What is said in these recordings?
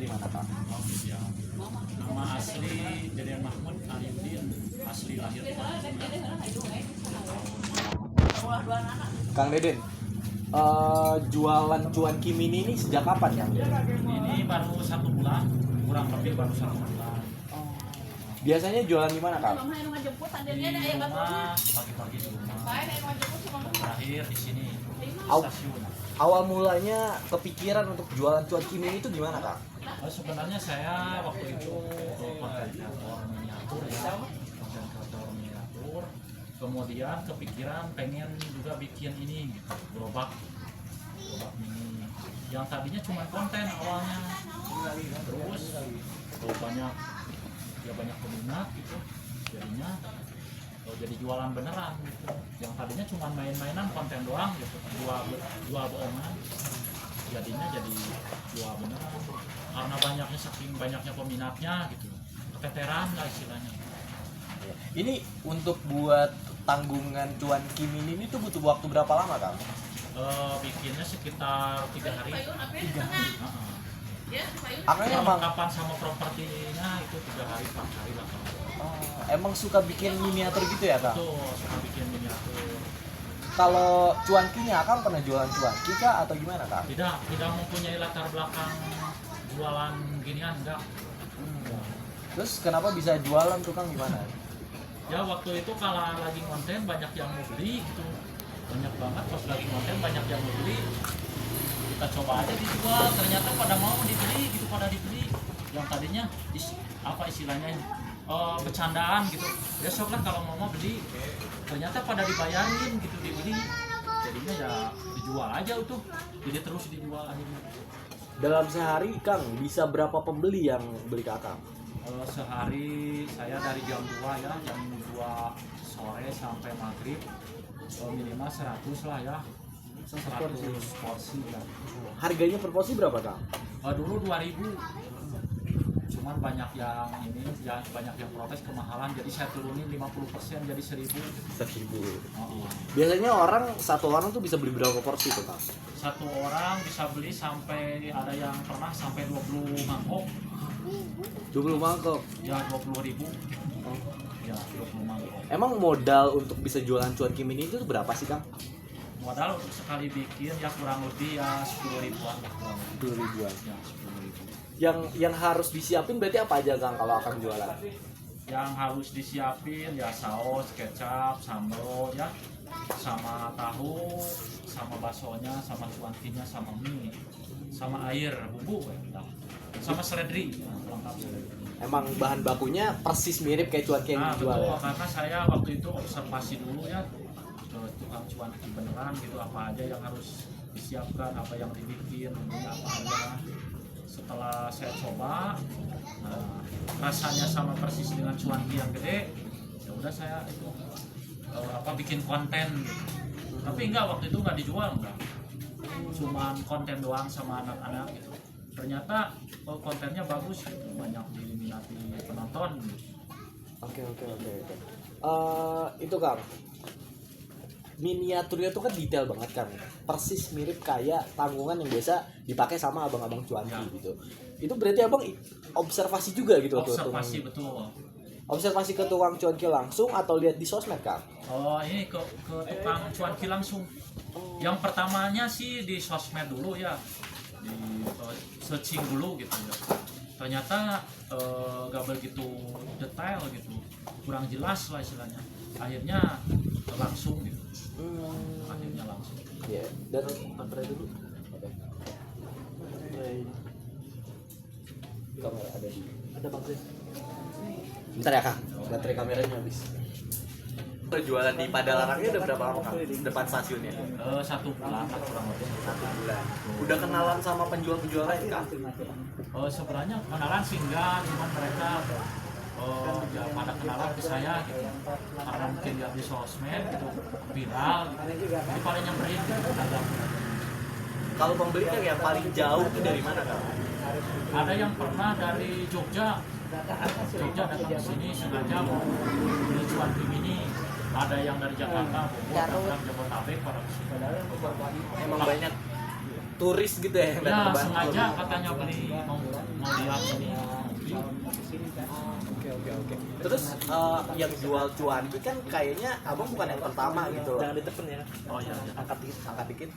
dari mana Kang? Oh iya. Nama asli Deden Mahmud Aliuddin, asli lahir di Kang Deden, jualan cuanki mini ini sejak kapan Kang? Ini baru 1 bulan, kurang lebih baru 1 bulan. Biasanya jualan di mana Kang? Di rumah, pagi-pagi di rumah. Terakhir di sini, di Au. stasiun. Awal mulanya kepikiran untuk jualan cuanki mini itu gimana Kang? Sebenarnya saya waktu itu konten kreator miniatur ya, konten kreator miniatur. Kemudian kepikiran pengen juga bikin ini gitu, gerobak mini. Yang tadinya cuma konten awalnya, terus banyak peminat gitu, jadinya jadi jualan beneran gitu. Yang tadinya cuma main-mainan konten doang gitu, jual bohongan, jadinya jadi jual beneran karena saking banyaknya peminatnya gitu, keteteran lah istilahnya. Ini untuk buat tanggungan cuanki mini ini tuh butuh waktu berapa lama Kang? Bikinnya sekitar 3 hari. 3 hari. Karena Emang kapan sama propertinya itu 3 hari 4 hari lah. emang suka bikin miniatur gitu ya Kang? Itu suka bikin miniatur. Kalau cuankinya Kang pernah jualan cuanki kah atau gimana Kang? Tidak mempunyai latar belakang jualan ginian enggak. Terus kenapa bisa jualan tuh Kang gimana? Ya waktu itu kalau lagi konten banyak yang mau beli gitu, banyak banget pas lagi konten banyak yang mau beli, kita coba aja dijual, ternyata pada mau dibeli gitu, pada dibeli. Yang tadinya apa istilahnya bercandaan gitu, besok kan kalau mau beli, ternyata pada dibayarin gitu, dibeli, jadinya ya dijual aja utuh, jadi terus dijual akhirnya. Dalam sehari Kang bisa berapa pembeli yang beli ke Kang? Sehari saya dari jam 2 ya, jam 2 sore sampai maghrib, minimal 100 lah ya, 100 porsi ya. Harganya per porsi berapa Kang? Dulu 2000, cuman banyak yang ini ya, banyak yang protes kemahalan, jadi saya turunin 50% jadi 1000. 1000. Oh. Biasanya satu orang tuh bisa beli berapa porsi tuh Kang? Satu orang bisa beli sampai, ada yang pernah sampai 20 mangkok 20 mangkok. ya, 20.000 ya, 20 mangkok. Emang modal untuk bisa jualan cuanki mini itu berapa sih Kang? Modal untuk sekali bikin ya kurang lebih ya 10 ribuan lah, kurang lebih 10 ribuan. ya 10 ribu. Yang harus disiapin berarti apa aja Kang kalau akan jualan? Yang harus disiapin ya saus, kecap, sambal ya, sama tahu, sama baksonya, sama cuankinya, sama mie, sama air, bumbu ya, sama seledri ya, lengkap seledri. Emang bahan bakunya persis mirip kayak cuanki yang dijual betul, ya? karena saya waktu itu observasi dulu ya ke tukang cuanki beneran gitu, apa aja yang harus disiapkan, apa yang dibikin, ini apa aja. Setelah saya coba, rasanya sama persis dengan cuanki yang gede, ya udah saya itu bikin konten gitu. Tapi enggak, waktu itu nggak dijual, enggak, cuman konten doang sama anak-anak gitu. Ternyata kontennya bagus gitu, banyak diminati penonton gitu. Oke. Itu Kang, miniaturnya tuh kan detail banget kan, persis mirip kayak tanggungan yang biasa dipakai sama abang-abang cuanki Ya. gitu. Itu berarti abang observasi juga gitu? Observasi betul. Observasi ke tukang cuanki langsung atau lihat di sosmed Kang? Ini ke tukang cuanki langsung. Yang pertamanya sih di sosmed dulu ya, di searching dulu gitu ya. Ternyata gak begitu detail gitu, kurang jelas lah istilahnya. Akhirnya langsung gitu. Akhirnya langsung. Iya. Dan baterai dulu. Oke. Kamera ada baterai. Bentar ya Kang, baterai kameranya habis. Jualan di Padalarangnya udah berapa lama Kang? Depan stasiunnya? 1 bulan lah kurang lebih. 1 bulan. Udah kenalan sama penjual-penjual lain Kang? Sebenarnya kenalan sih enggak, cuman mereka ya pada kenalan ke saya gitu, karena mungkin lihat di sosmed gitu, viral gitu. Jadi pada nyamperin gitu, dagang. Kalau pembeli yang paling jauh itu dari mana Kang? Ada yang pernah dari Jogja datang ke sini sengaja mau beli cuanki mini. Ada yang dari Jakarta, Bogor, Jabodetabek pada kesini. Emang banyak turis gitu ya yang datang ke Bandung. Sengaja katanya mau langsung. Oke. Terus yang jual cuanki kan kayaknya abang bukan yang pertama gitu loh. Jangan ditekan ya. Oh iya, iya. Angkat dikit.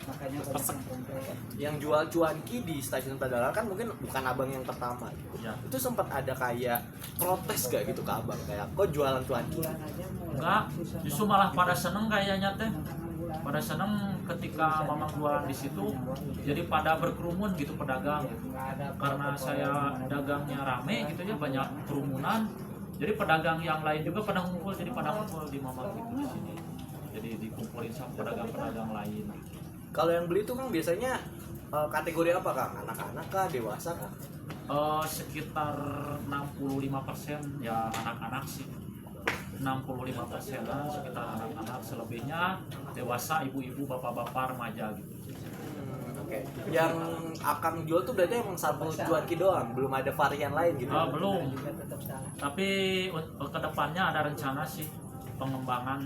Yang jual cuanki di stasiun Padalarang kan mungkin bukan abang yang pertama gitu. Ya. Itu sempat ada kayak protes gak gitu ke abang kayak kok jualan cuanki? Enggak, justru malah pada seneng kayaknya teh. Pada seneng ketika mamang jualan di situ, jadi pada berkerumun gitu pedagang gitu. Karena saya dagangnya rame gitu ya, banyak kerumunan. Jadi pedagang yang lain juga pada ngumpul, jadi pada ngumpul di mamang gitu di sini. Jadi dikumpulin sama pedagang-pedagang lain. Kalau yang beli itu kan biasanya kategori apa Kang? Anak-anak kah, dewasa kah? Sekitar 65% ya anak-anak sih. 65%-an sekitar anak-anak, selebihnya dewasa, ibu-ibu, bapak-bapak, remaja gitu. Oke. Yang Akang jual tuh berarti emang satu cuanki doang, belum ada varian lain gitu. Belum. Tapi ke depannya ada rencana sih pengembangan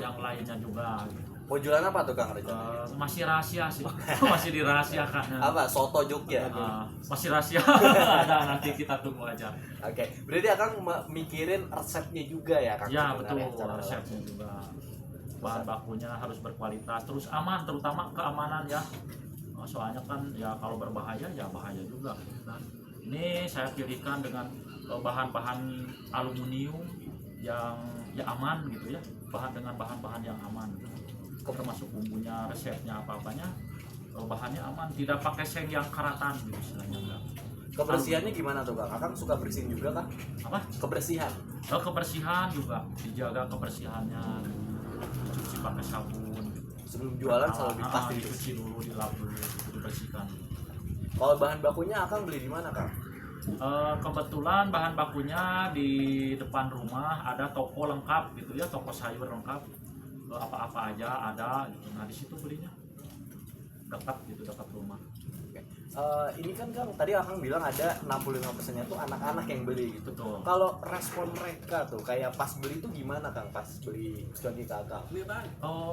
yang lainnya juga. Gitu. Mau jualan apa tuh Kang rencana? Masih rahasia sih, masih dirahasiakan. Apa? Soto Jogja. Masih rahasia. Ada, nanti kita tunggu aja. Oke. Berarti Akang mikirin resepnya juga ya Kang? Ya betul, Sebenarnya, resepnya juga. Bahan bakunya harus berkualitas, terus aman, terutama keamanan ya. Soalnya kan ya kalau berbahaya ya bahaya juga. Nah, ini saya pilihkan dengan bahan-bahan aluminium yang ya aman gitu ya, dengan bahan-bahan yang aman. Termasuk bumbunya, resepnya, apa-apanya, bahannya aman, tidak pakai seng yang karatan gitu istilahnya enggak. Kebersihannya gimana tuh Kang? Akang suka bersihin juga Kang? Apa? Kebersihan. Kebersihan juga dijaga kebersihannya, dicuci pakai sabun. Sebelum jualan selalu pasti dicuci dulu, dilap dulu, dibersihkan. Kalau bahan bakunya Akang beli di mana Kang? Kebetulan bahan bakunya di depan rumah ada toko lengkap gitu ya, toko sayur lengkap, apa-apa aja ada gitu. Nah di situ belinya dekat gitu, dekat rumah. Ini kan Kang tadi Akang bilang ada 65%-nya tuh anak-anak yang beli gitu. Betul. Kalau respon mereka tuh kayak pas beli tuh gimana Kang pas beli cuanki ke Akang?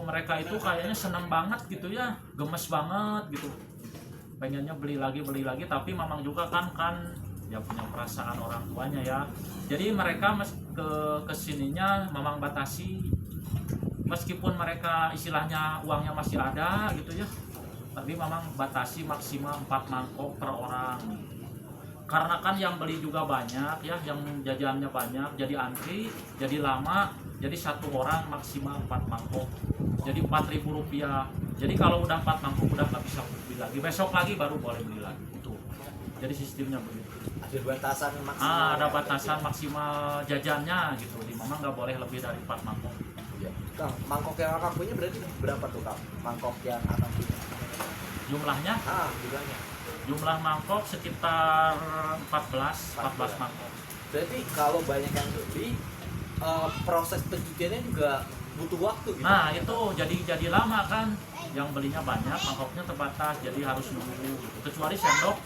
Mereka itu kayaknya seneng banget gitu ya, gemes banget gitu, pengennya beli lagi, tapi mamang juga kan ya punya perasaan orang tuanya ya. Jadi mereka kesininya mamang batasi, meskipun mereka istilahnya uangnya masih ada gitu ya, tapi memang batasi maksimal 4 mangkok per orang. Karena kan yang beli juga banyak ya, yang jajannya banyak, jadi antri, jadi lama, jadi satu orang maksimal 4 mangkok. Jadi Rp4.000. Jadi kalau udah 4 mangkok udah nggak bisa beli lagi. Besok lagi baru boleh beli lagi. Itu. Jadi sistemnya begitu. Ada batasan maksimal. Ada batasan maksimal jajannya gitu. Di Mamang nggak boleh lebih dari 4 mangkok. Ya. Kang, mangkok yang Akang punya berarti berapa tuh Kang? Mangkok yang Akang punya? Jumlahnya? Jumlahnya. Jumlah mangkok sekitar 14 mangkok. Berarti kalau banyak yang beli, proses pencuciannya juga butuh waktu gitu. Nah itu jadi lama kan, yang belinya banyak, mangkoknya terbatas, jadi harus nunggu gitu. Kecuali sendok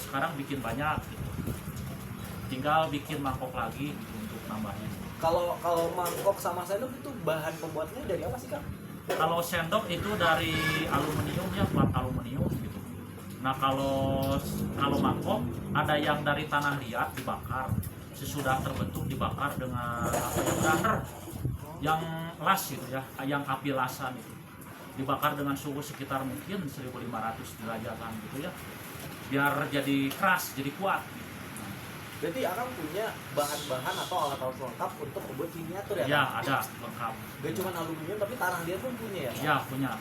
sekarang bikin banyak gitu. Tinggal bikin mangkok lagi gitu, untuk nambahin. Kalau mangkok sama sendok itu bahan pembuatnya dari apa sih Kang? Kalau sendok itu dari aluminium ya, plat aluminium gitu. Nah kalau mangkok ada yang dari tanah liat dibakar, sesudah terbentuk dibakar dengan burner yang las gitu ya, yang api lasan itu, dibakar dengan suhu sekitar mungkin 1500 derajatan gitu ya, biar jadi keras, jadi kuat. Berarti Akang punya bahan-bahan atau alat-alat lengkap untuk membuat miniatur ya? Ya ada lengkap. Gak cuma aluminium tapi tanah liat pun punya ya? Ya punya.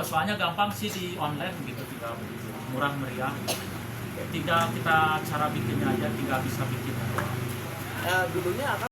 Soalnya gampang sih di online gitu, tinggal murah meriah. Tinggal kita cara bikinnya aja, tinggal bisa bikin. Dulunya Akang